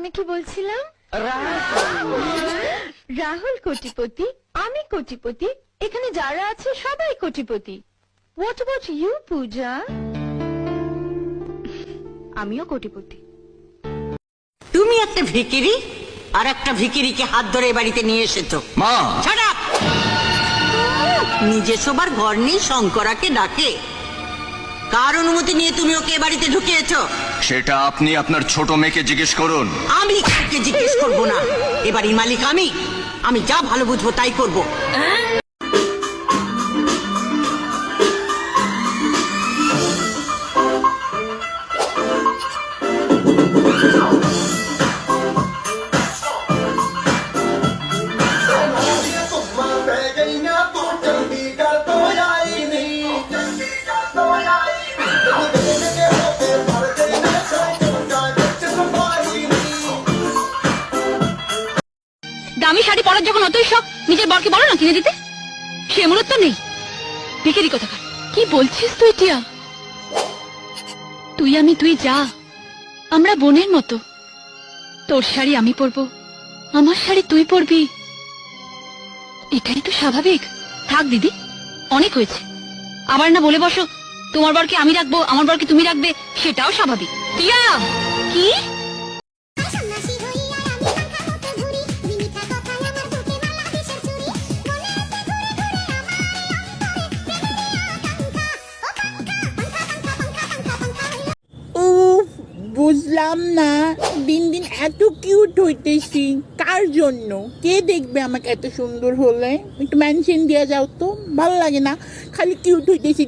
আমি কি বলছিলাম? রাহুল কোটিপতি, আমি কোটিপতি, এখানে যারা আছে সবাই কোটিপতি। হোয়াট অ্যাবাউট ইউ পূজা? আমিও কোটিপতি। তুমি একটা ভিকিরি আর একটা ভিকিরিকে হাত ধরে বাড়িতে নিয়ে এসেছো। মা, Shut up! নিজে সবার ঘর নেই, শঙ্করাকে ডাকে। কার অনুমতি নিয়ে তুমি ওকে বাড়িতে ঢুকিয়েছো? সেটা আপনি আপনার ছোট মেয়েকে জিজ্ঞেস করুন। আমি কাউকে জিজ্ঞেস করবো না। এবারই মালিক আমি যা ভালো বুঝবো তাই করবো। দামি শাড়ি পরার যখন অতই শখ, নিজের বরকে বলো না কিনে দিতে। সে মূলত নেই। ভিখারি কোথাকার। কি বলছিস তুই টিয়া? তুই যা, আমরা বোনের মতো। তোর শাড়ি আমি পরবো, আমার শাড়ি তুই পরবি, এটাই তো স্বাভাবিক। থাক দিদি, অনেক হয়েছে। আবার না বলে বসো তোমার বরকে আমি রাখবো, আমার বরকে তুমি রাখবে, সেটাও স্বাভাবিক। টিয়া, কি? বুঝলাম না, দিন দিন এত কিউট হইতেছি কার জন্য? কে দেখবে আমাকে এত সুন্দর হলে? একটু মেনশন দিয়ে যাও তো, ভালো লাগে না খালি কিউট হইতেছি